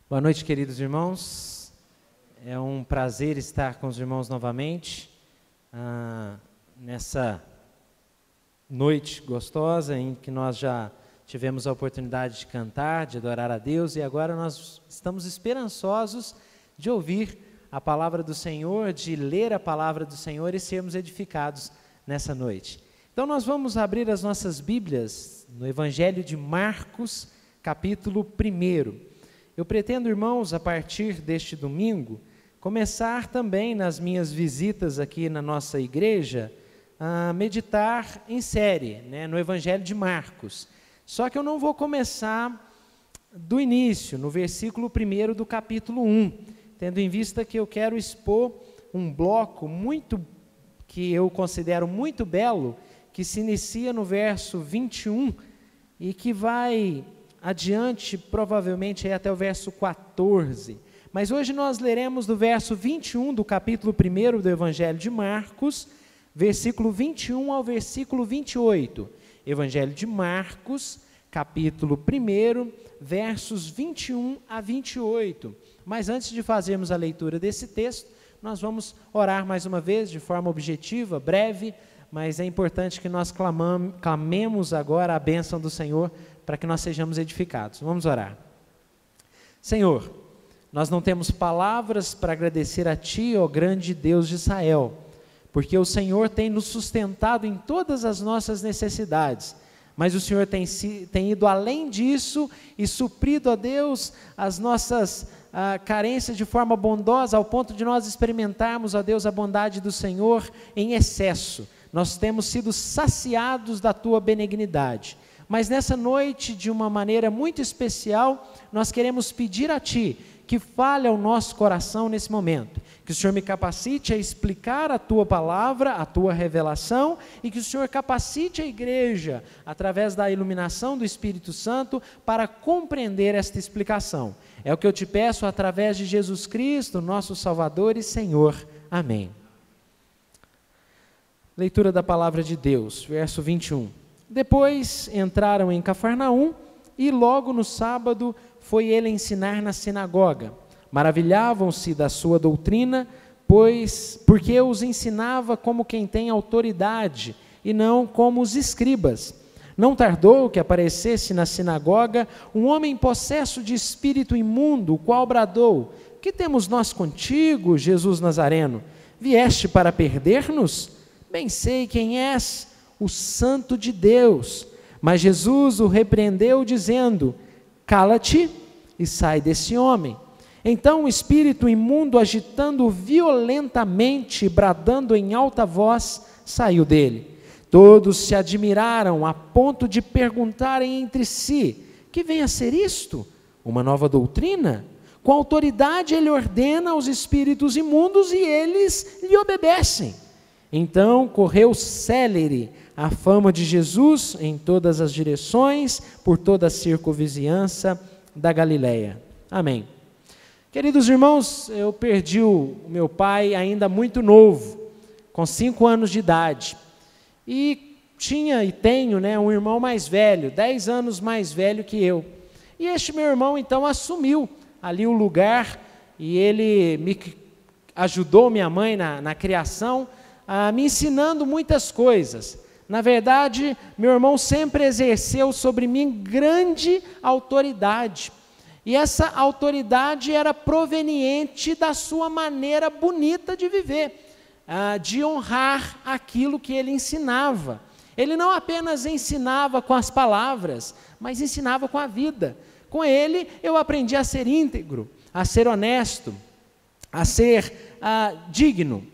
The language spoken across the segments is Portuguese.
Boa noite, queridos irmãos. É um prazer estar com os irmãos novamente, nessa noite gostosa em que nós já tivemos a oportunidade de cantar, de adorar a Deus, e agora nós estamos esperançosos de ouvir a palavra do Senhor, de ler a palavra do Senhor e sermos edificados nessa noite. Então nós vamos abrir as nossas Bíblias no Evangelho de Marcos, capítulo 1. Eu pretendo, irmãos, a partir deste domingo, começar também nas minhas visitas aqui na nossa igreja, a meditar em série, no Evangelho de Marcos. Só que eu não vou começar do início, no versículo 1 do capítulo 1, tendo em vista que eu quero expor um bloco que eu considero muito belo, que se inicia no verso 21 e que vai adiante, provavelmente até o verso 14. Mas hoje nós leremos do verso 21 do capítulo 1 do Evangelho de Marcos, versículo 21 ao versículo 28. Evangelho de Marcos, capítulo 1, versos 21 a 28. Mas antes de fazermos a leitura desse texto, nós vamos orar mais uma vez, de forma objetiva, breve, mas é importante que nós clamemos agora a bênção do Senhor, para que nós sejamos edificados. Vamos orar. Senhor, nós não temos palavras para agradecer a Ti, ó grande Deus de Israel, porque o Senhor tem nos sustentado em todas as nossas necessidades, mas o Senhor tem ido além disso e suprido, ó Deus, as nossas carências de forma bondosa, ao ponto de nós experimentarmos, ó Deus, a bondade do Senhor em excesso. Nós temos sido saciados da Tua benignidade. Mas nessa noite, de uma maneira muito especial, nós queremos pedir a Ti que fale ao nosso coração nesse momento, que o Senhor me capacite a explicar a Tua palavra, a Tua revelação, e que o Senhor capacite a igreja, através da iluminação do Espírito Santo, para compreender esta explicação. É o que eu te peço através de Jesus Cristo, nosso Salvador e Senhor. Amém. Leitura da palavra de Deus, verso 21. Depois entraram em Cafarnaum e logo no sábado foi ele ensinar na sinagoga. Maravilhavam-se da sua doutrina, porque os ensinava como quem tem autoridade e não como os escribas. Não tardou que aparecesse na sinagoga um homem possesso de espírito imundo, o qual bradou: que temos nós contigo, Jesus Nazareno? Vieste para perder-nos? Bem sei quem és, o Santo de Deus. Mas Jesus o repreendeu, dizendo: cala-te e sai desse homem. Então o espírito imundo, agitando violentamente, bradando em alta voz, saiu dele. Todos se admiraram a ponto de perguntarem entre si: que vem a ser isto? Uma nova doutrina? Com autoridade ele ordena aos espíritos imundos e eles lhe obedecem. Então correu célere a fama de Jesus em todas as direções, por toda a circunvizinhança da Galileia. Amém. Queridos irmãos, eu perdi o meu pai ainda muito novo, com 5 anos de idade. E tinha e tenho um irmão mais velho, 10 anos mais velho que eu. E este meu irmão então assumiu ali o lugar, e ele ajudou minha mãe na criação, me ensinando muitas coisas. Na verdade, meu irmão sempre exerceu sobre mim grande autoridade, e essa autoridade era proveniente da sua maneira bonita de viver, de honrar aquilo que ele ensinava. Ele não apenas ensinava com as palavras, mas ensinava com a vida. Com ele eu aprendi a ser íntegro, a ser honesto, a ser digno.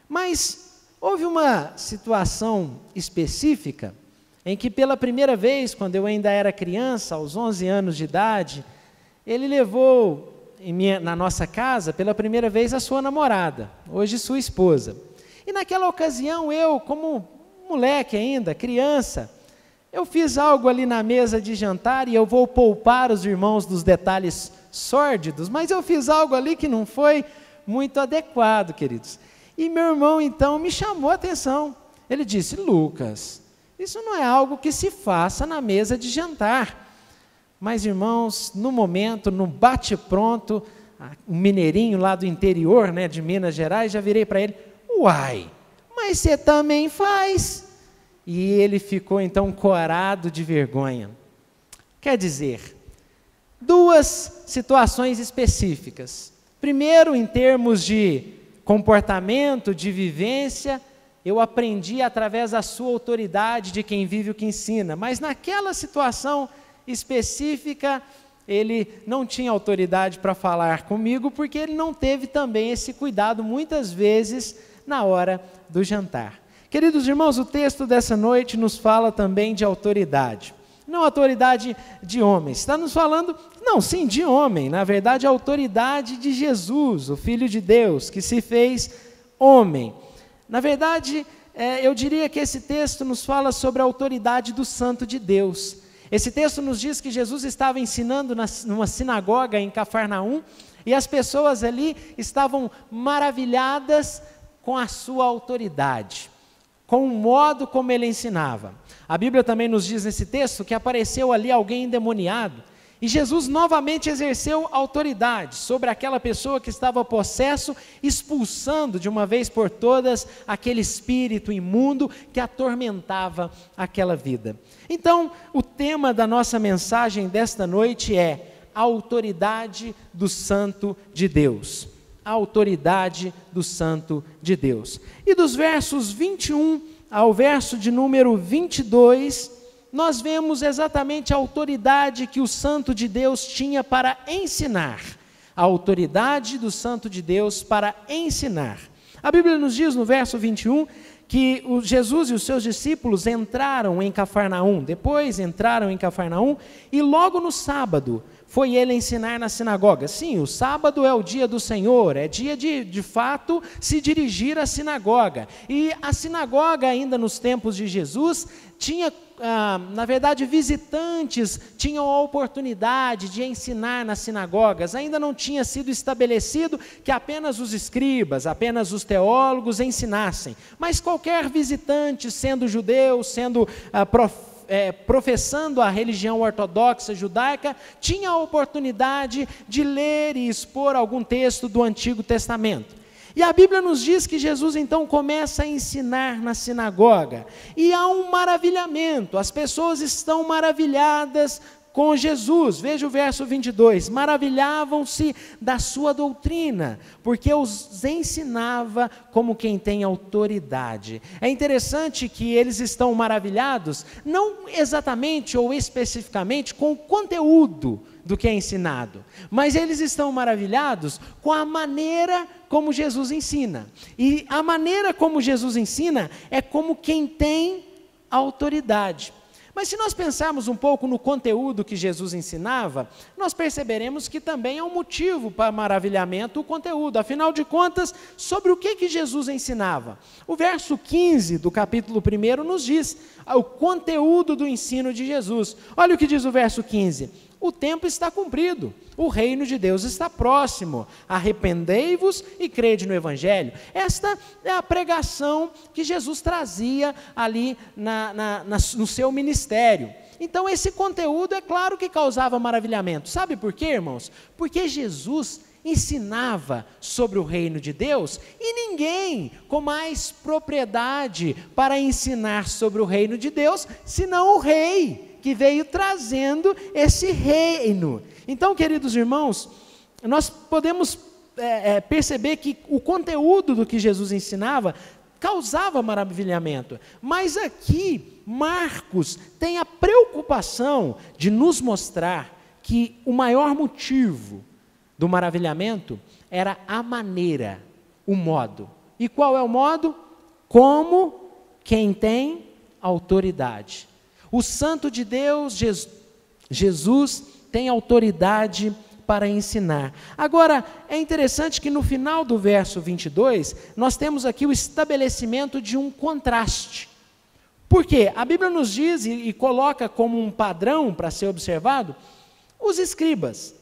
Mas houve uma situação específica em que pela primeira vez, quando eu ainda era criança, aos 11 anos de idade, ele levou na nossa casa pela primeira vez a sua namorada, hoje sua esposa. E naquela ocasião eu, como moleque ainda, criança, eu fiz algo ali na mesa de jantar, e eu vou poupar os irmãos dos detalhes sórdidos, mas eu fiz algo ali que não foi muito adequado, queridos. E meu irmão, então, me chamou a atenção. Ele disse: Lucas, isso não é algo que se faça na mesa de jantar. Mas, irmãos, no momento, no bate-pronto, um mineirinho lá do interior, né, de Minas Gerais, já virei para ele: uai, mas você também faz. E ele ficou então corado de vergonha. Quer dizer, duas situações específicas. Primeiro, em termos de comportamento, de vivência, eu aprendi através da sua autoridade, de quem vive o que ensina. Mas naquela situação específica, ele não tinha autoridade para falar comigo, porque ele não teve também esse cuidado, muitas vezes, na hora do jantar. Queridos irmãos, o texto dessa noite nos fala também de autoridade. Não autoridade de homens, está nos falando, não, sim, de homem, na verdade a autoridade de Jesus, o Filho de Deus, que se fez homem. Na verdade, eu diria que esse texto nos fala sobre a autoridade do Santo de Deus. Esse texto nos diz que Jesus estava ensinando numa sinagoga em Cafarnaum, e as pessoas ali estavam maravilhadas com a sua autoridade, com o modo como ele ensinava. A Bíblia também nos diz nesse texto que apareceu ali alguém endemoniado, e Jesus novamente exerceu autoridade sobre aquela pessoa que estava possesso, expulsando de uma vez por todas aquele espírito imundo que atormentava aquela vida. Então, o tema da nossa mensagem desta noite é a autoridade do Santo de Deus. A autoridade do Santo de Deus. E dos versos 21 ao verso de número 22, nós vemos exatamente a autoridade que o Santo de Deus tinha para ensinar. A autoridade do Santo de Deus para ensinar. A Bíblia nos diz no verso 21 que Jesus e os seus discípulos entraram em Cafarnaum, depois entraram em Cafarnaum, e logo no sábado foi ele ensinar na sinagoga. Sim, o sábado é o dia do Senhor, é dia de fato se dirigir à sinagoga. E a sinagoga ainda nos tempos de Jesus tinha, na verdade, visitantes tinham a oportunidade de ensinar nas sinagogas. Ainda não tinha sido estabelecido que apenas os escribas, apenas os teólogos ensinassem. Mas qualquer visitante, sendo judeu, sendo professando a religião ortodoxa judaica, tinha a oportunidade de ler e expor algum texto do Antigo Testamento. E a Bíblia nos diz que Jesus então começa a ensinar na sinagoga, e há um maravilhamento, as pessoas estão maravilhadas com Jesus. Veja o verso 22, maravilhavam-se da sua doutrina, porque os ensinava como quem tem autoridade. É interessante que eles estão maravilhados, não exatamente ou especificamente com o conteúdo do que é ensinado, mas eles estão maravilhados com a maneira como Jesus ensina. E a maneira como Jesus ensina é como quem tem autoridade. Mas se nós pensarmos um pouco no conteúdo que Jesus ensinava, nós perceberemos que também é um motivo para maravilhamento o conteúdo. Afinal de contas, sobre o que Jesus ensinava? O verso 15 do capítulo 1 nos diz o conteúdo do ensino de Jesus. Olha o que diz o verso 15. O tempo está cumprido, o reino de Deus está próximo, arrependei-vos e crede no Evangelho. Esta é a pregação que Jesus trazia ali no seu ministério. Então esse conteúdo é claro que causava maravilhamento. Sabe por quê, irmãos? Porque Jesus ensinava sobre o reino de Deus, e ninguém com mais propriedade para ensinar sobre o reino de Deus, senão o rei, que veio trazendo esse reino. Então, queridos irmãos, nós podemos perceber que o conteúdo do que Jesus ensinava causava maravilhamento, mas aqui Marcos tem a preocupação de nos mostrar que o maior motivo do maravilhamento era a maneira, o modo. E qual é o modo? Como quem tem autoridade. O Santo de Deus, Jesus, tem autoridade para ensinar. Agora, é interessante que no final do verso 22, nós temos aqui o estabelecimento de um contraste. Por quê? A Bíblia nos diz e coloca como um padrão para ser observado, os escribas.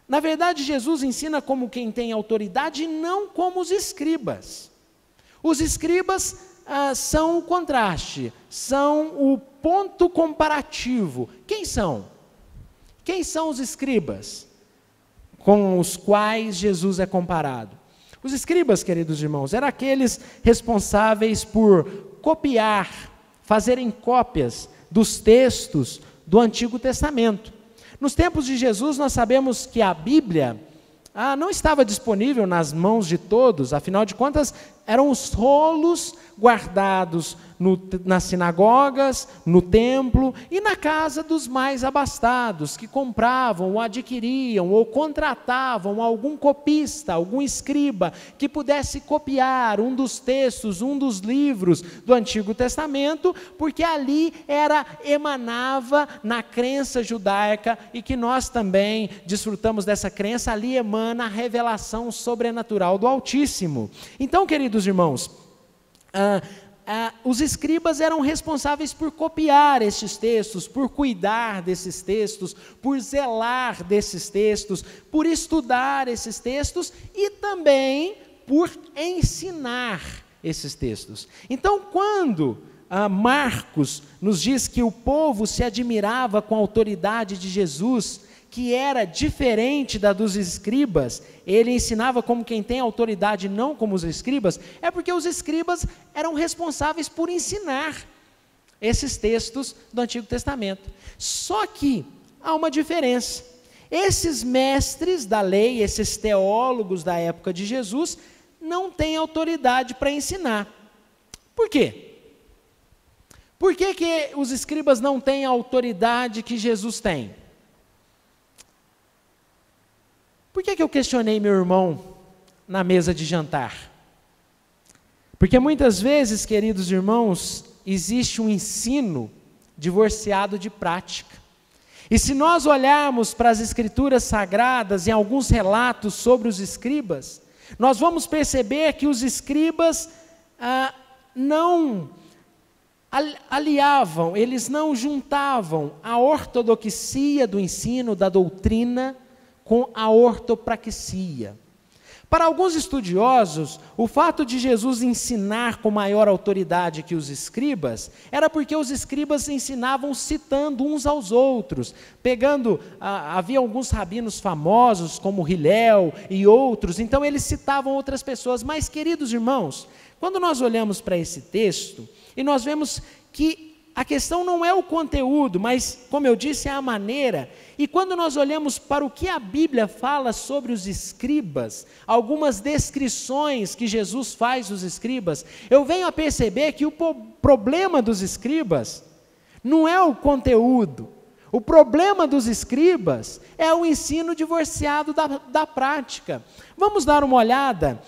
Na verdade, Jesus ensina como quem tem autoridade e não como os escribas. Os escribas são o contraste, são o ponto comparativo. Quem são? Quem são os escribas com os quais Jesus é comparado? Os escribas, queridos irmãos, eram aqueles responsáveis por copiar, fazerem cópias dos textos do Antigo Testamento. Nos tempos de Jesus, nós sabemos que a Bíblia não estava disponível nas mãos de todos, afinal de contas, eram os rolos guardados nas sinagogas, no templo e na casa dos mais abastados, que compravam, ou adquiriam, ou contratavam algum copista, algum escriba, que pudesse copiar um dos textos, um dos livros do Antigo Testamento, porque ali emanava na crença judaica, e que nós também desfrutamos dessa crença, ali emana a revelação sobrenatural do Altíssimo. Então, queridos irmãos, os escribas eram responsáveis por copiar estes textos, por cuidar desses textos, por zelar desses textos, por estudar esses textos e também por ensinar esses textos. Então, quando Marcos nos diz que o povo se admirava com a autoridade de Jesus, que era diferente da dos escribas, ele ensinava como quem tem autoridade, não como os escribas, é porque os escribas eram responsáveis por ensinar esses textos do Antigo Testamento. Só que há uma diferença. Esses mestres da lei, esses teólogos da época de Jesus, não têm autoridade para ensinar. Por quê? Por que os escribas não têm a autoridade que Jesus tem? Por que eu questionei meu irmão na mesa de jantar? Porque muitas vezes, queridos irmãos, existe um ensino divorciado de prática. E se nós olharmos para as Escrituras Sagradas, em alguns relatos sobre os escribas, nós vamos perceber que os escribas não aliavam, eles não juntavam a ortodoxia do ensino, da doutrina, com a ortopraxia. Para alguns estudiosos, o fato de Jesus ensinar com maior autoridade que os escribas, era porque os escribas ensinavam citando uns aos outros, havia alguns rabinos famosos, como Hilel e outros, então eles citavam outras pessoas. Mas, queridos irmãos, quando nós olhamos para esse texto, e nós vemos que a questão não é o conteúdo, mas, como eu disse, é a maneira. E quando nós olhamos para o que a Bíblia fala sobre os escribas, algumas descrições que Jesus faz dos escribas, eu venho a perceber que o problema dos escribas não é o conteúdo. O problema dos escribas é o ensino divorciado da prática. Vamos dar uma olhada,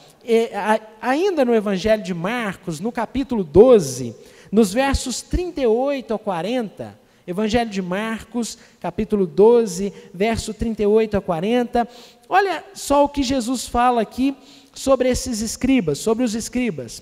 ainda no Evangelho de Marcos, no capítulo 12, nos versos 38 a 40, Evangelho de Marcos, capítulo 12, verso 38 a 40, olha só o que Jesus fala aqui sobre esses escribas, sobre os escribas.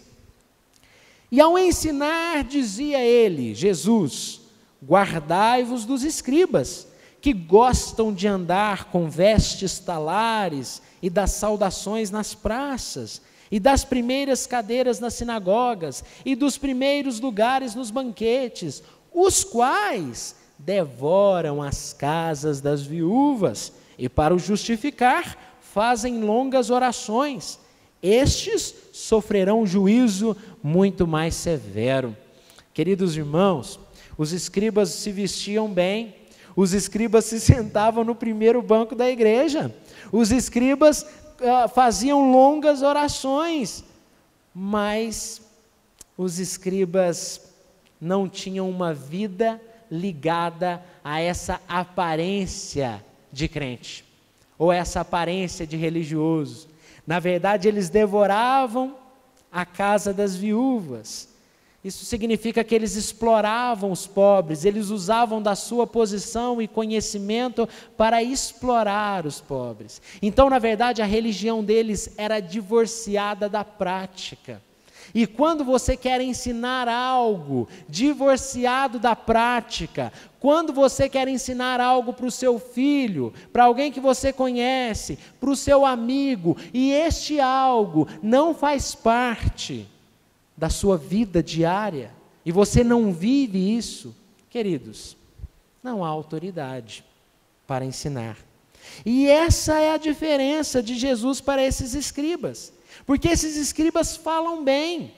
E ao ensinar, dizia ele, Jesus, guardai-vos dos escribas, que gostam de andar com vestes talares e das saudações nas praças, e das primeiras cadeiras nas sinagogas, e dos primeiros lugares nos banquetes, os quais devoram as casas das viúvas, e para o justificar, fazem longas orações. Estes sofrerão juízo muito mais severo. Queridos irmãos, os escribas se vestiam bem, os escribas se sentavam no primeiro banco da igreja, os escribas faziam longas orações, mas os escribas não tinham uma vida ligada a essa aparência de crente, ou essa aparência de religioso. Na verdade, eles devoravam a casa das viúvas. Isso significa que eles exploravam os pobres, eles usavam da sua posição e conhecimento para explorar os pobres. Então, na verdade, a religião deles era divorciada da prática. E quando você quer ensinar algo divorciado da prática, quando você quer ensinar algo para o seu filho, para alguém que você conhece, para o seu amigo, e este algo não faz parte da sua vida diária, e você não vive isso, queridos, não há autoridade. para ensinar. E essa é a diferença de Jesus para esses escribas, porque esses escribas falam bem,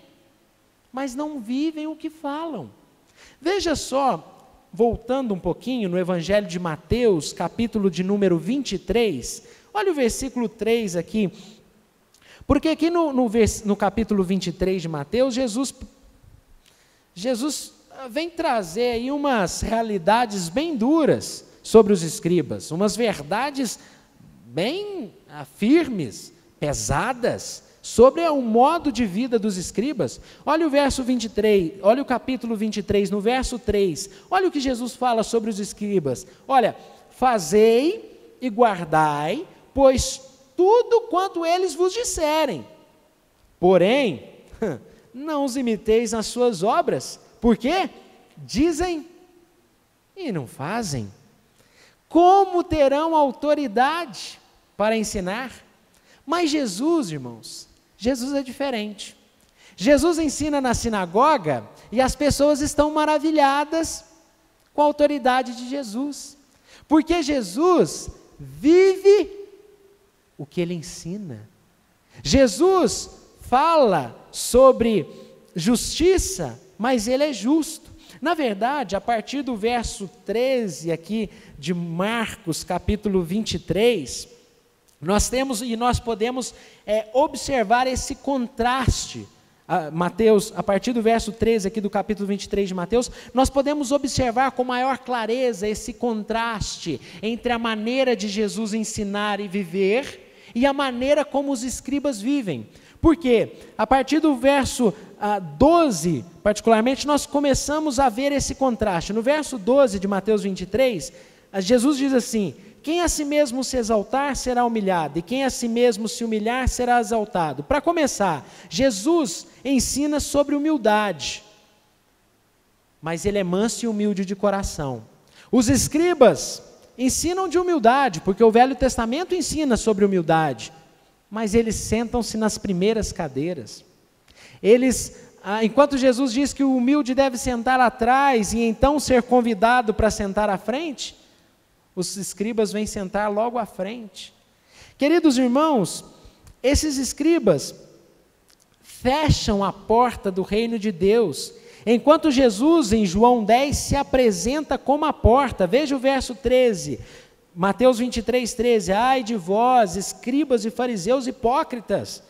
mas não vivem o que falam. Veja só, voltando um pouquinho no Evangelho de Mateus, capítulo de número 23, olha o versículo 3 aqui, porque aqui no capítulo 23 de Mateus, Jesus vem trazer aí umas realidades bem duras sobre os escribas, umas verdades bem firmes, pesadas, sobre o modo de vida dos escribas. Olha o verso 23, olha o capítulo 23, no verso 3, olha o que Jesus fala sobre os escribas. Olha, fazei e guardai, pois tudo quanto eles vos disserem, porém, não os imiteis nas suas obras, porque dizem e não fazem. Como terão autoridade para ensinar? Mas Jesus, irmãos, Jesus é diferente. Jesus ensina na sinagoga e as pessoas estão maravilhadas com a autoridade de Jesus, porque Jesus vive o que ele ensina. Jesus fala sobre justiça, mas ele é justo. Na verdade, a partir do verso 13 aqui de Marcos, capítulo 23, nós podemos observar esse contraste. Mateus, a partir do verso 13 aqui do capítulo 23 de Mateus, nós podemos observar com maior clareza esse contraste entre a maneira de Jesus ensinar e viver e a maneira como os escribas vivem. Por quê? A partir do verso 12, particularmente, nós começamos a ver esse contraste. No verso 12 de Mateus 23, Jesus diz assim: quem a si mesmo se exaltar será humilhado, e quem a si mesmo se humilhar será exaltado. Para começar, Jesus ensina sobre humildade, mas ele é manso e humilde de coração. Os escribas ensinam de humildade, porque o Velho Testamento ensina sobre humildade, mas eles sentam-se nas primeiras cadeiras. Enquanto Jesus diz que o humilde deve sentar atrás e então ser convidado para sentar à frente, os escribas vêm sentar logo à frente. Queridos irmãos, esses escribas fecham a porta do reino de Deus, enquanto Jesus, em João 10, se apresenta como a porta. Veja o verso 13, Mateus 23, 13, ai de vós, escribas e fariseus hipócritas.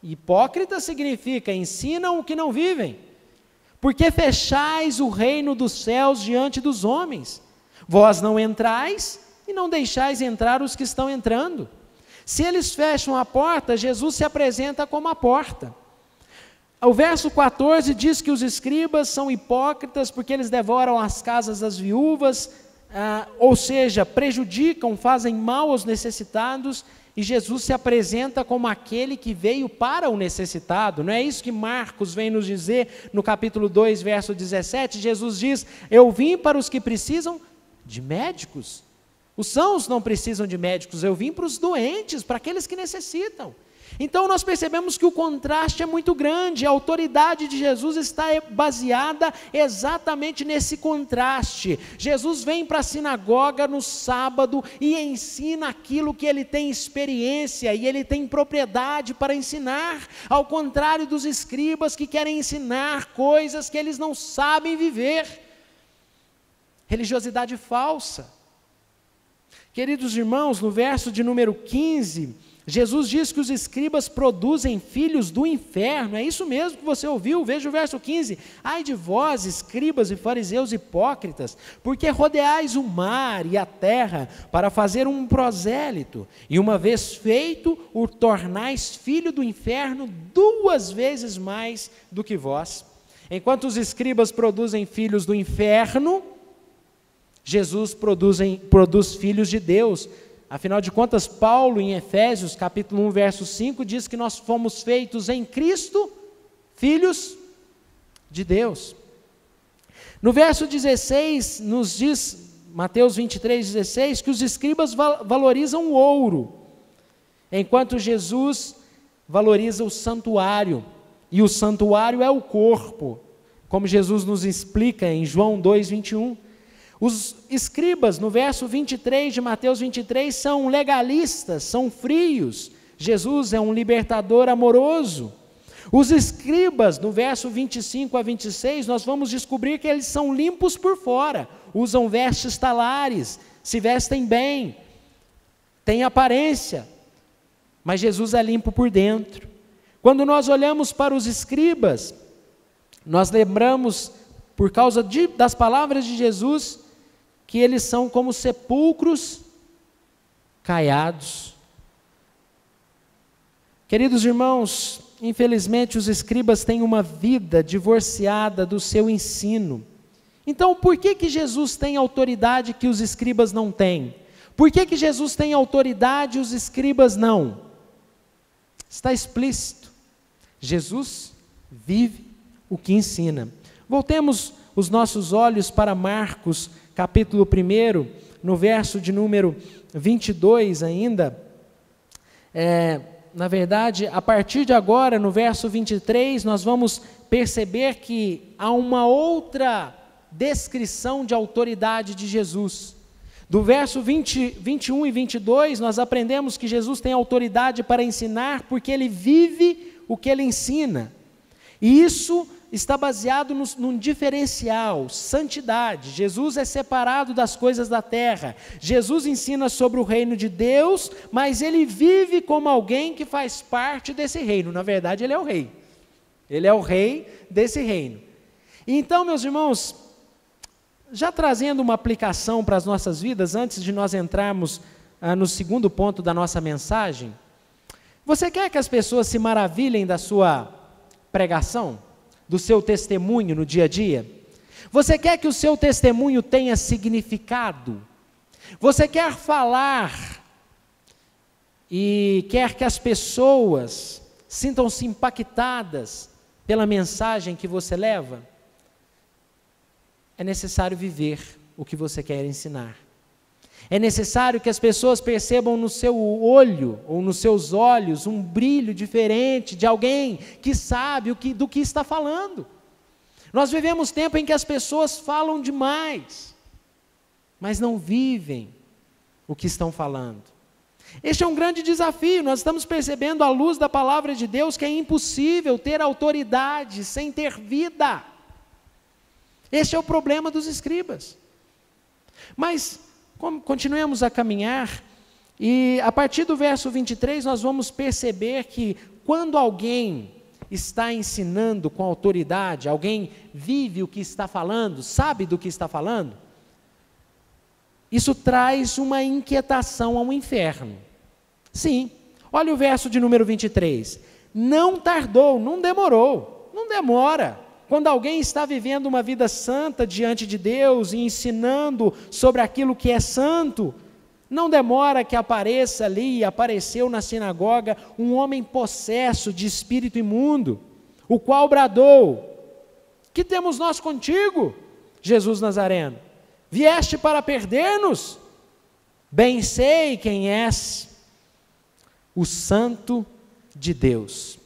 Hipócrita significa, ensinam o que não vivem, porque fechais o reino dos céus diante dos homens. Vós não entrais e não deixais entrar os que estão entrando. Se eles fecham a porta, Jesus se apresenta como a porta. O verso 14 diz que os escribas são hipócritas porque eles devoram as casas das viúvas, ou seja, prejudicam, fazem mal aos necessitados, e Jesus se apresenta como aquele que veio para o necessitado. Não é isso que Marcos vem nos dizer no capítulo 2, verso 17? Jesus diz: eu vim para os que precisam de médicos. Os sãos não precisam de médicos, eu vim para os doentes, para aqueles que necessitam. Então nós percebemos que o contraste é muito grande, a autoridade de Jesus está baseada exatamente nesse contraste. Jesus vem para a sinagoga no sábado e ensina aquilo que ele tem experiência e ele tem propriedade para ensinar, ao contrário dos escribas que querem ensinar coisas que eles não sabem viver. Religiosidade falsa. Queridos irmãos, no verso de número 15, Jesus diz que os escribas produzem filhos do inferno. É isso mesmo que você ouviu. Veja o verso 15: ai de vós, escribas e fariseus hipócritas, porque rodeais o mar e a terra para fazer um prosélito, e uma vez feito, o tornais filho do inferno 2 vezes mais do que vós. Enquanto os escribas produzem filhos do inferno, Jesus produz filhos de Deus. Afinal de contas, Paulo, em Efésios, capítulo 1, verso 5, diz que nós fomos feitos em Cristo, filhos de Deus. No verso 16, nos diz, Mateus 23, 16, que os escribas valorizam o ouro, enquanto Jesus valoriza o santuário, e o santuário é o corpo, como Jesus nos explica em João 2, 21. Os escribas, no verso 23 de Mateus 23, são legalistas, são frios. Jesus é um libertador amoroso. Os escribas, no verso 25 a 26, nós vamos descobrir que eles são limpos por fora, usam vestes talares, se vestem bem, têm aparência, mas Jesus é limpo por dentro. Quando nós olhamos para os escribas, nós lembramos, por causa das palavras de Jesus, que eles são como sepulcros caiados. Queridos irmãos, infelizmente os escribas têm uma vida divorciada do seu ensino. Então, por que Jesus tem autoridade que os escribas não têm? Por que Jesus tem autoridade e os escribas não? Está explícito. Jesus vive o que ensina. Voltemos os nossos olhos para Marcos, capítulo 1, no verso de número 22 ainda. Na verdade, a partir de agora, no verso 23, nós vamos perceber que há uma outra descrição de autoridade de Jesus. Do verso 21 e 22, nós aprendemos que Jesus tem autoridade para ensinar, porque ele vive o que ele ensina. E isso está baseado num diferencial, santidade. Jesus é separado das coisas da terra. Jesus ensina sobre o reino de Deus, mas ele vive como alguém que faz parte desse reino. Na verdade, ele é o rei. Ele é o rei desse reino. Então, meus irmãos, já trazendo uma aplicação para as nossas vidas, antes de nós entrarmos no segundo ponto da nossa mensagem, você quer que as pessoas se maravilhem da sua pregação? Do seu testemunho no dia a dia? Você quer que o seu testemunho tenha significado? Você quer falar e quer que as pessoas sintam-se impactadas pela mensagem que você leva? É necessário viver o que você quer ensinar. É necessário que as pessoas percebam no seu olho ou nos seus olhos um brilho diferente de alguém que sabe do que está falando. Nós vivemos tempo em que as pessoas falam demais, mas não vivem o que estão falando. Este é um grande desafio. Nós estamos percebendo à luz da palavra de Deus que é impossível ter autoridade sem ter vida. Este é o problema dos escribas. Mas continuemos a caminhar, e a partir do verso 23 nós vamos perceber que quando alguém está ensinando com autoridade, alguém vive o que está falando, sabe do que está falando, isso traz uma inquietação ao inferno. Sim, olha o verso de número 23, não tardou, não demorou, não demora. Quando alguém está vivendo uma vida santa diante de Deus e ensinando sobre aquilo que é santo, não demora que apareça ali, apareceu na sinagoga, um homem possesso de espírito imundo, o qual bradou: que temos nós contigo, Jesus Nazareno? Vieste para perder-nos? Bem sei quem és, o Santo de Deus.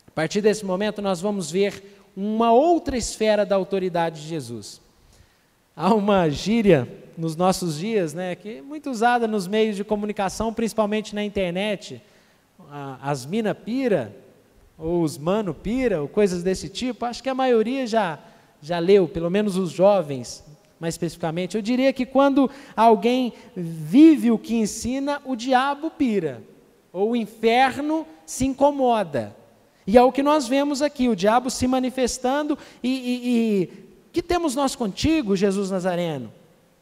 A partir desse momento nós vamos ver uma outra esfera da autoridade de Jesus. Há uma gíria nos nossos dias, que é muito usada nos meios de comunicação, principalmente na internet, as mina pira, ou os mano pira, ou coisas desse tipo. Acho que a maioria já leu, pelo menos os jovens, mais especificamente. Eu diria que quando alguém vive o que ensina, o diabo pira, ou o inferno se incomoda. E é o que nós vemos aqui, o diabo se manifestando e que temos nós contigo, Jesus Nazareno?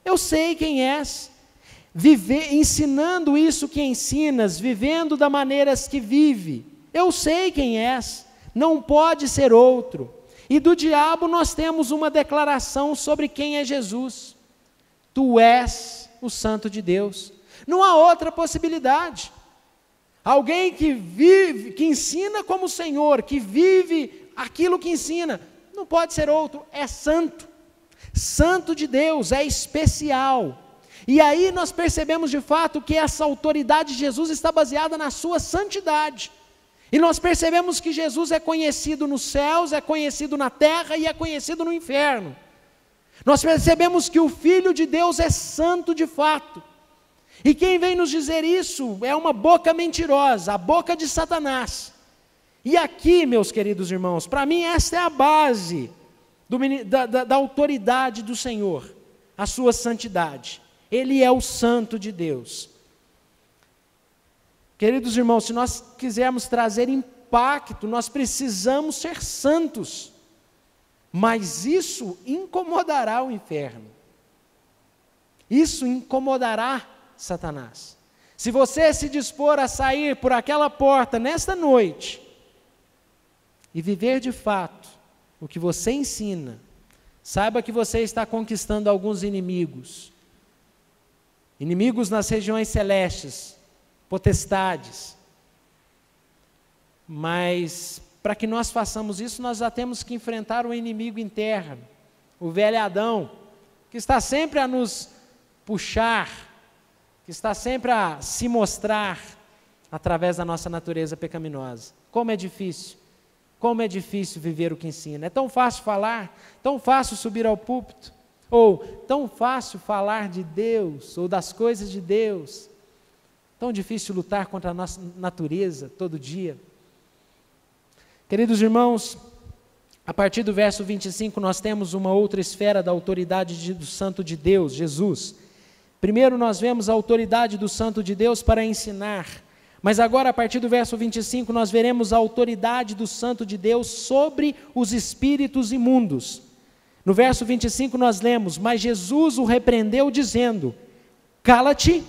Eu sei quem és, ensinando isso que ensinas, vivendo da maneira que vive. Eu sei quem és, não pode ser outro. E do diabo nós temos uma declaração sobre quem é Jesus. Tu és o Santo de Deus. Não há outra possibilidade. Alguém que vive, que ensina como o Senhor, que vive aquilo que ensina, não pode ser outro, é santo. Santo de Deus, é especial. E aí nós percebemos de fato que essa autoridade de Jesus está baseada na sua santidade. E nós percebemos que Jesus é conhecido nos céus, é conhecido na terra e é conhecido no inferno. Nós percebemos que o Filho de Deus é santo de fato. E quem vem nos dizer isso é uma boca mentirosa, a boca de Satanás. E aqui, meus queridos irmãos, para mim esta é a base da autoridade do Senhor, a sua santidade. Ele é o santo de Deus. Queridos irmãos, se nós quisermos trazer impacto, nós precisamos ser santos. Mas isso incomodará o inferno. Isso incomodará Satanás. Se você se dispor a sair por aquela porta nesta noite e viver de fato o que você ensina, saiba que você está conquistando alguns inimigos. Inimigos nas regiões celestes, potestades. Mas para que nós façamos isso, nós já temos que enfrentar o inimigo interno, o velho Adão, que está sempre a nos puxar, que está sempre a se mostrar através da nossa natureza pecaminosa. Como é difícil viver o que ensina. É tão fácil falar, tão fácil subir ao púlpito, ou tão fácil falar de Deus, ou das coisas de Deus. Tão difícil lutar contra a nossa natureza todo dia. Queridos irmãos, a partir do verso 25 nós temos uma outra esfera da autoridade do Santo de Deus, Jesus. Primeiro nós vemos a autoridade do Santo de Deus para ensinar, mas agora a partir do verso 25 nós veremos a autoridade do Santo de Deus sobre os espíritos imundos. No verso 25 nós lemos: mas Jesus o repreendeu dizendo: cala-te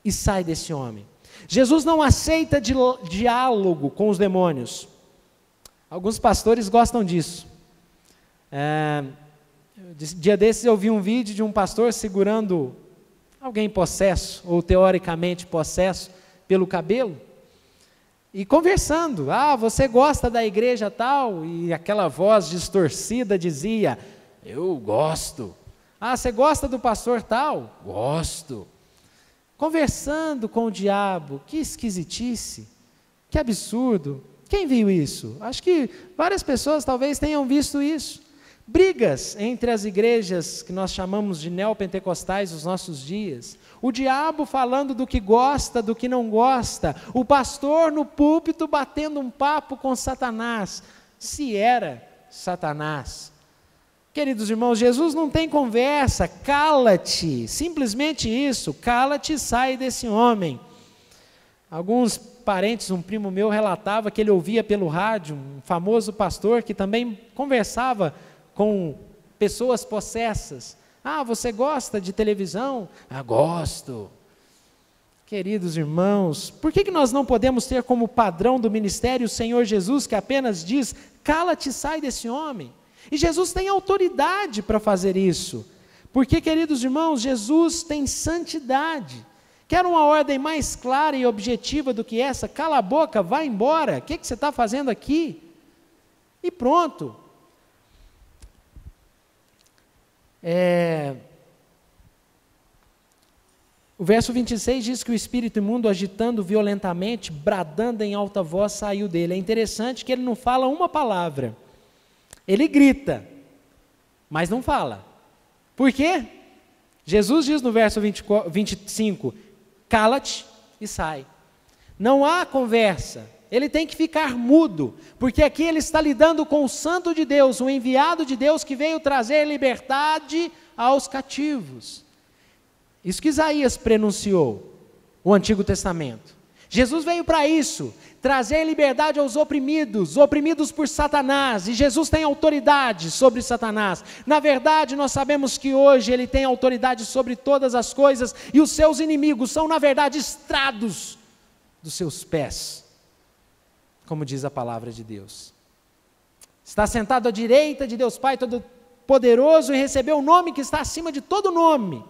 e sai desse homem. Jesus não aceita diálogo com os demônios. Alguns pastores gostam disso. Dia desses eu vi um vídeo de um pastor segurando alguém possesso, ou teoricamente possesso, pelo cabelo, e conversando. Você gosta da igreja tal? E aquela voz distorcida dizia: eu gosto. Você gosta do pastor tal? Gosto. Conversando com o diabo. Que esquisitice, que absurdo. Quem viu isso? Acho que várias pessoas talvez tenham visto isso. Brigas entre as igrejas que nós chamamos de neopentecostais nos nossos dias. O diabo falando do que gosta, do que não gosta. O pastor no púlpito batendo um papo com Satanás. Se era Satanás. Queridos irmãos, Jesus não tem conversa. Cala-te, simplesmente isso. Cala-te e sai desse homem. Alguns parentes, um primo meu relatava que ele ouvia pelo rádio um famoso pastor que também conversava com pessoas possessas. Você gosta de televisão? Gosto. Queridos irmãos, por que nós não podemos ter como padrão do ministério o Senhor Jesus, que apenas diz: cala-te e sai desse homem? E Jesus tem autoridade para fazer isso. Porque, queridos irmãos, Jesus tem santidade. Quer uma ordem mais clara e objetiva do que essa? Cala a boca, vai embora. O que você está fazendo aqui? E pronto. O verso 26 diz que o espírito imundo, agitando violentamente, bradando em alta voz, saiu dele. É interessante que ele não fala uma palavra. Ele grita, mas não fala. Por quê? Jesus diz no verso 25, cala-te e sai. Não há conversa, ele tem que ficar mudo, porque aqui ele está lidando com o Santo de Deus, o enviado de Deus que veio trazer liberdade aos cativos. Isso que Isaías prenunciou, o Antigo Testamento. Jesus veio para isso, trazer liberdade aos oprimidos por Satanás, e Jesus tem autoridade sobre Satanás. Na verdade, nós sabemos que hoje ele tem autoridade sobre todas as coisas, e os seus inimigos são, na verdade, estrados dos seus pés, como diz a palavra de Deus. Está sentado à direita de Deus Pai Todo-Poderoso e recebeu o nome que está acima de todo nome,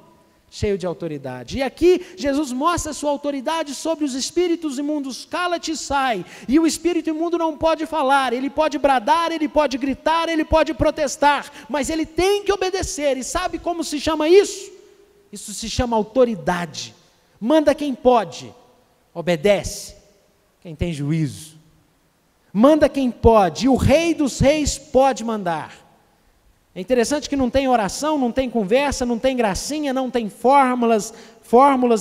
cheio de autoridade. E aqui Jesus mostra a sua autoridade sobre os espíritos imundos. Cala-te e sai. E o espírito imundo não pode falar, ele pode bradar, ele pode gritar, ele pode protestar, mas ele tem que obedecer. E sabe como se chama isso? Isso se chama autoridade. Manda quem pode, obedece quem tem juízo. Manda quem pode, e o Rei dos Reis pode mandar. É interessante que não tem oração, não tem conversa, não tem gracinha, não tem fórmulas,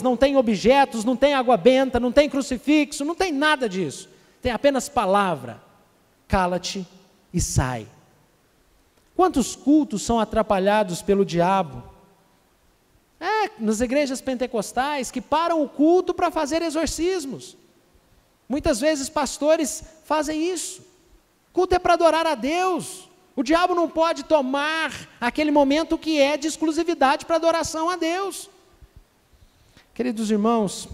não tem objetos, não tem água benta, não tem crucifixo, não tem nada disso. Tem apenas palavra. Cala-te e sai. Quantos cultos são atrapalhados pelo diabo? Nas igrejas pentecostais que param o culto para fazer exorcismos. Muitas vezes pastores fazem isso. Culto é para adorar a Deus. O diabo não pode tomar aquele momento que é de exclusividade para adoração a Deus. Queridos irmãos,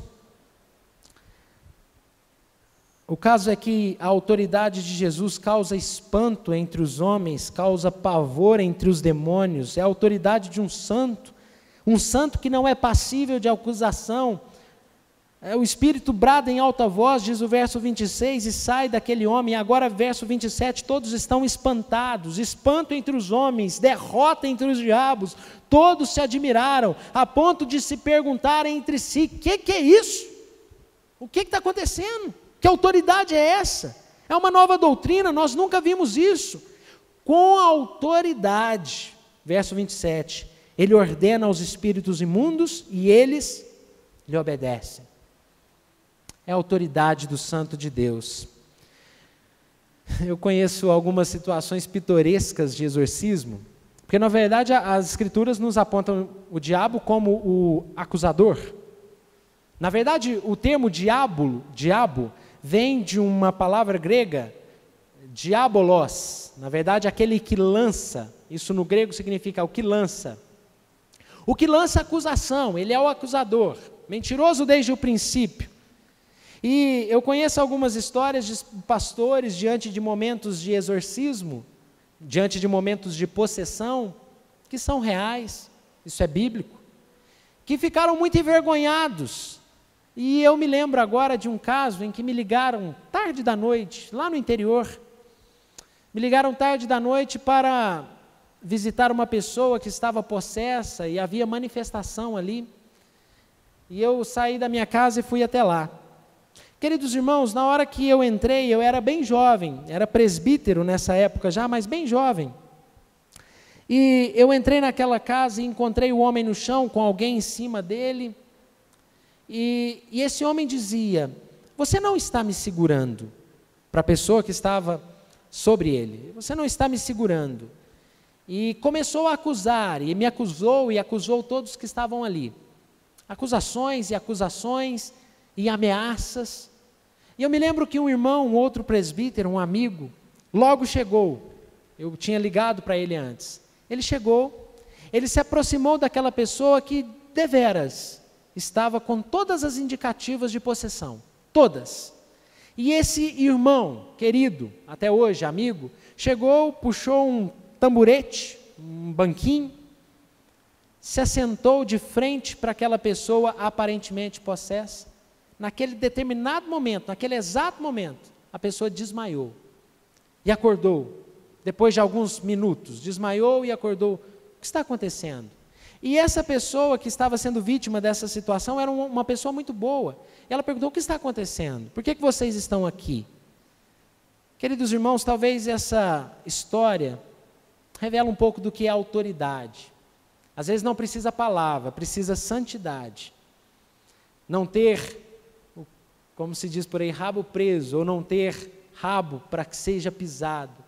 o caso é que a autoridade de Jesus causa espanto entre os homens, causa pavor entre os demônios. É a autoridade de um santo que não é passível de acusação. O Espírito brada em alta voz, diz o verso 26, e sai daquele homem. Agora, verso 27, todos estão espantados, espanto entre os homens, derrota entre os diabos. Todos se admiraram, a ponto de se perguntarem entre si: que é isso? O que está acontecendo? Que autoridade é essa? É uma nova doutrina, nós nunca vimos isso. Com autoridade, verso 27, ele ordena aos espíritos imundos e eles lhe obedecem. É a autoridade do Santo de Deus. Eu conheço algumas situações pitorescas de exorcismo, porque na verdade as Escrituras nos apontam o diabo como o acusador. Na verdade, o termo diabo, vem de uma palavra grega, diabolos, na verdade aquele que lança, isso no grego significa o que lança. O que lança acusação, ele é o acusador, mentiroso desde o princípio. E eu conheço algumas histórias de pastores diante de momentos de exorcismo, diante de momentos de possessão, que são reais, isso é bíblico, que ficaram muito envergonhados. E eu me lembro agora de um caso em que me ligaram tarde da noite, lá no interior, me ligaram tarde da noite para visitar uma pessoa que estava possessa e havia manifestação ali, e eu saí da minha casa e fui até lá. Queridos irmãos, na hora que eu entrei, eu era bem jovem, era presbítero nessa época já, mas bem jovem. E eu entrei naquela casa e encontrei o homem no chão, com alguém em cima dele, e esse homem dizia: você não está me segurando, para a pessoa que estava sobre ele, você não está me segurando. E começou a acusar, e me acusou e acusou todos que estavam ali. Acusações e ameaças. E eu me lembro que um irmão, um outro presbítero, um amigo, logo chegou. Eu tinha ligado para ele antes. Ele chegou, ele se aproximou daquela pessoa que, deveras, estava com todas as indicativas de possessão. Todas. E esse irmão, querido, até hoje, amigo, chegou, puxou um tamborete, um banquinho, se assentou de frente para aquela pessoa aparentemente possessa. Naquele determinado momento, naquele exato momento, a pessoa desmaiou e acordou. Depois de alguns minutos, desmaiou e acordou. O que está acontecendo? E essa pessoa que estava sendo vítima dessa situação era uma pessoa muito boa. E ela perguntou: o que está acontecendo? Por que vocês estão aqui? Queridos irmãos, talvez essa história revela um pouco do que é autoridade. Às vezes não precisa palavra, precisa santidade. Não ter, como se diz por aí, rabo preso, ou não ter rabo para que seja pisado.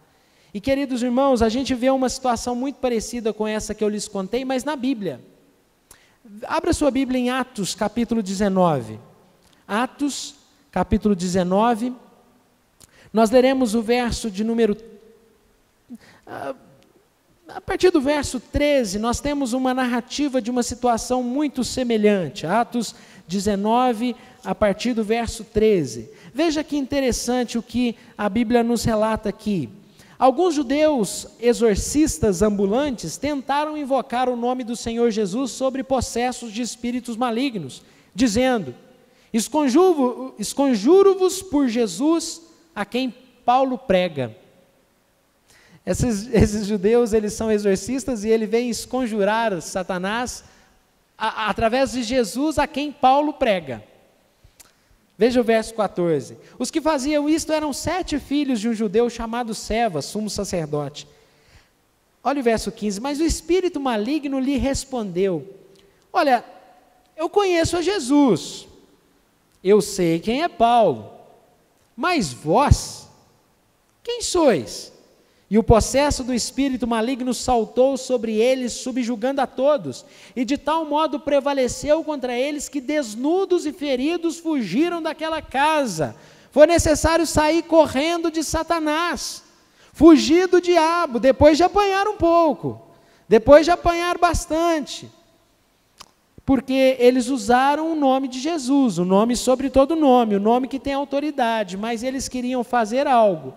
E queridos irmãos, a gente vê uma situação muito parecida com essa que eu lhes contei, mas na Bíblia. Abra sua Bíblia em Atos, capítulo 19. Atos, capítulo 19. Nós leremos o verso de número... A partir do verso 13, nós temos uma narrativa de uma situação muito semelhante. Atos 19, a partir do verso 13. Veja que interessante o que a Bíblia nos relata aqui. Alguns judeus exorcistas ambulantes tentaram invocar o nome do Senhor Jesus sobre possessos de espíritos malignos, dizendo: esconjuro-vos por Jesus a quem Paulo prega. Esses judeus, eles são exorcistas e ele vem esconjurar Satanás através de Jesus a quem Paulo prega. Veja o verso 14. Os que faziam isto eram 7 filhos de um judeu chamado Cefas, sumo sacerdote. Olha o verso 15, mas o espírito maligno lhe respondeu, olha, eu conheço a Jesus, eu sei quem é Paulo, mas vós, quem sois? E o possesso do espírito maligno saltou sobre eles, subjugando a todos, e de tal modo prevaleceu contra eles que desnudos e feridos fugiram daquela casa. Foi necessário sair correndo de Satanás, fugir do diabo, depois de apanhar um pouco, depois de apanhar bastante, porque eles usaram o nome de Jesus, o nome sobre todo nome, o nome que tem autoridade, mas eles queriam fazer algo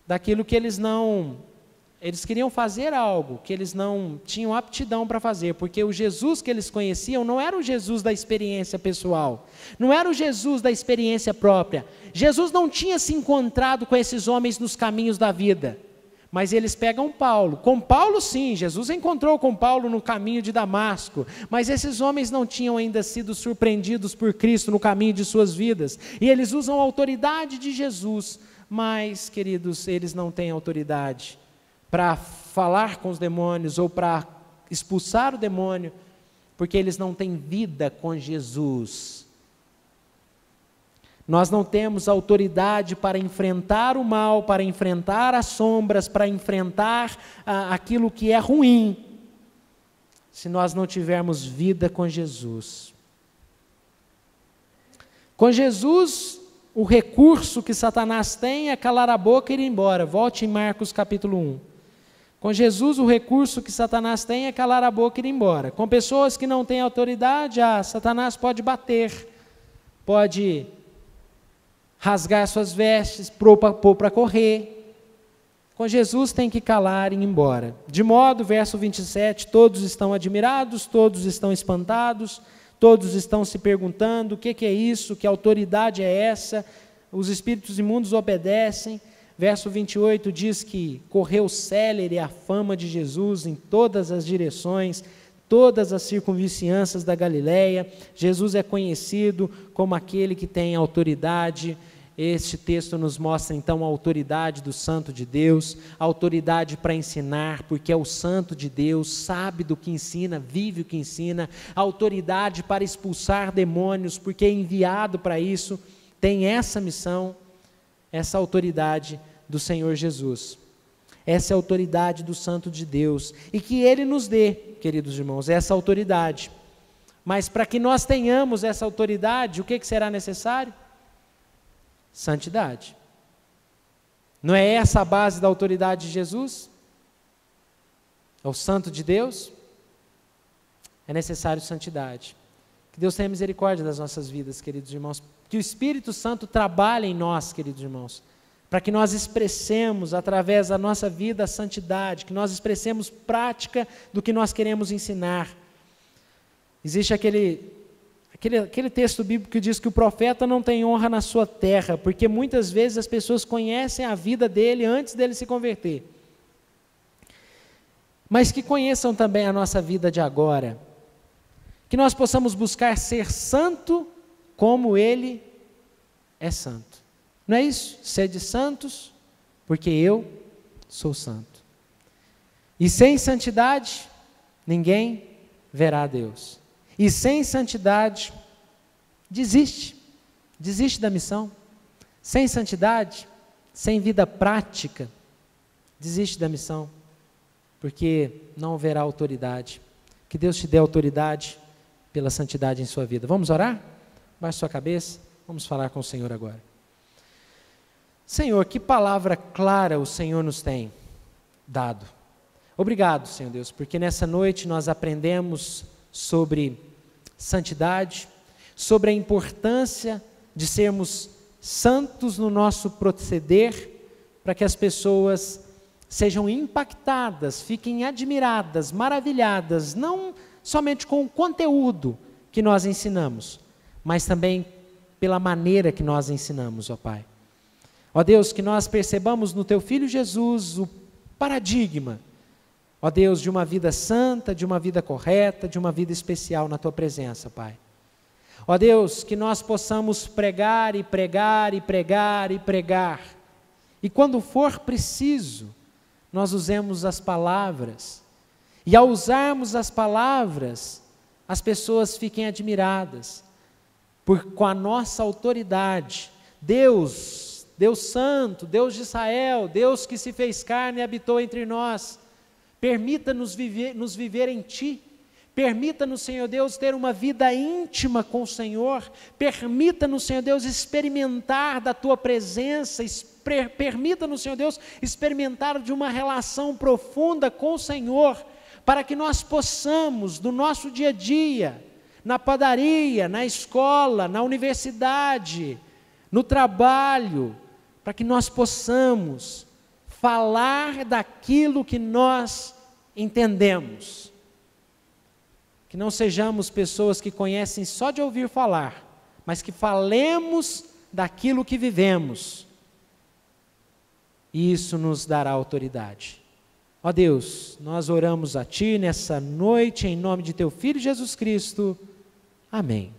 daquilo que eles queriam fazer algo que eles não tinham aptidão para fazer, porque o Jesus que eles conheciam não era o Jesus da experiência pessoal, não era o Jesus da experiência própria. Jesus não tinha se encontrado com esses homens nos caminhos da vida, mas eles pegam Paulo. Com Paulo sim, Jesus encontrou com Paulo no caminho de Damasco, mas esses homens não tinham ainda sido surpreendidos por Cristo no caminho de suas vidas, e eles usam a autoridade de Jesus. Mas, queridos, eles não têm autoridade para falar com os demônios ou para expulsar o demônio, porque eles não têm vida com Jesus. Nós não temos autoridade para enfrentar o mal, para enfrentar as sombras, para enfrentar aquilo que é ruim, se nós não tivermos vida com Jesus. Com Jesus, o recurso que Satanás tem é calar a boca e ir embora. Volte em Marcos capítulo 1. Com Jesus, o recurso que Satanás tem é calar a boca e ir embora. Com pessoas que não têm autoridade, Satanás pode bater, pode rasgar suas vestes, pôr para correr. Com Jesus tem que calar e ir embora. De modo, verso 27, todos estão admirados, todos estão espantados, todos estão se perguntando, o que é isso, que autoridade é essa? Os espíritos imundos obedecem. Verso 28 diz que correu célere a fama de Jesus em todas as direções, todas as circunvizinhanças da Galileia. Jesus é conhecido como aquele que tem autoridade. Este texto nos mostra então a autoridade do Santo de Deus, a autoridade para ensinar, porque é o Santo de Deus, sabe do que ensina, vive o que ensina, a autoridade para expulsar demônios, porque é enviado para isso, tem essa missão, essa autoridade do Senhor Jesus. Essa é a autoridade do Santo de Deus, e que Ele nos dê, queridos irmãos, essa autoridade. Mas para que nós tenhamos essa autoridade, o que será necessário? Santidade. Não é essa a base da autoridade de Jesus? É o Santo de Deus? É necessário santidade. Que Deus tenha misericórdia das nossas vidas, queridos irmãos. Que o Espírito Santo trabalhe em nós, queridos irmãos, para que nós expressemos através da nossa vida a santidade, que nós expressemos prática do que nós queremos ensinar. Existe aquele texto bíblico que diz que o profeta não tem honra na sua terra, porque muitas vezes as pessoas conhecem a vida dele antes dele se converter. Mas que conheçam também a nossa vida de agora, que nós possamos buscar ser santo como ele é santo. Não é isso? Sede santos, porque eu sou santo. E sem santidade, ninguém verá a Deus. E sem santidade, desiste da missão. Sem santidade, sem vida prática, desiste da missão, porque não haverá autoridade. Que Deus te dê autoridade pela santidade em sua vida. Vamos orar? Baixe sua cabeça, vamos falar com o Senhor agora. Senhor, que palavra clara o Senhor nos tem dado. Obrigado, Senhor Deus, porque nessa noite nós aprendemos sobre santidade, sobre a importância de sermos santos no nosso proceder, para que as pessoas sejam impactadas, fiquem admiradas, maravilhadas, não somente com o conteúdo que nós ensinamos, mas também pela maneira que nós ensinamos, ó Pai. Ó Deus, que nós percebamos no Teu Filho Jesus o paradigma, ó Deus, de uma vida santa, de uma vida correta, de uma vida especial na Tua presença, Pai. Ó Deus, que nós possamos pregar e pregar e pregar e pregar, e quando for preciso, nós usemos as palavras, e ao usarmos as palavras, as pessoas fiquem admiradas, com a nossa autoridade. Deus Santo, Deus de Israel, Deus que se fez carne e habitou entre nós, permita-nos viver em Ti. Permita-nos, Senhor Deus, ter uma vida íntima com o Senhor. Permita-nos, Senhor Deus, experimentar da Tua presença. Permita-nos, Senhor Deus, experimentar de uma relação profunda com o Senhor, para que nós possamos, no nosso dia a dia, na padaria, na escola, na universidade, no trabalho, para que nós possamos falar daquilo que nós entendemos. Que não sejamos pessoas que conhecem só de ouvir falar, mas que falemos daquilo que vivemos. E isso nos dará autoridade. Ó Deus, nós oramos a Ti nessa noite, em nome de Teu Filho Jesus Cristo. Amém.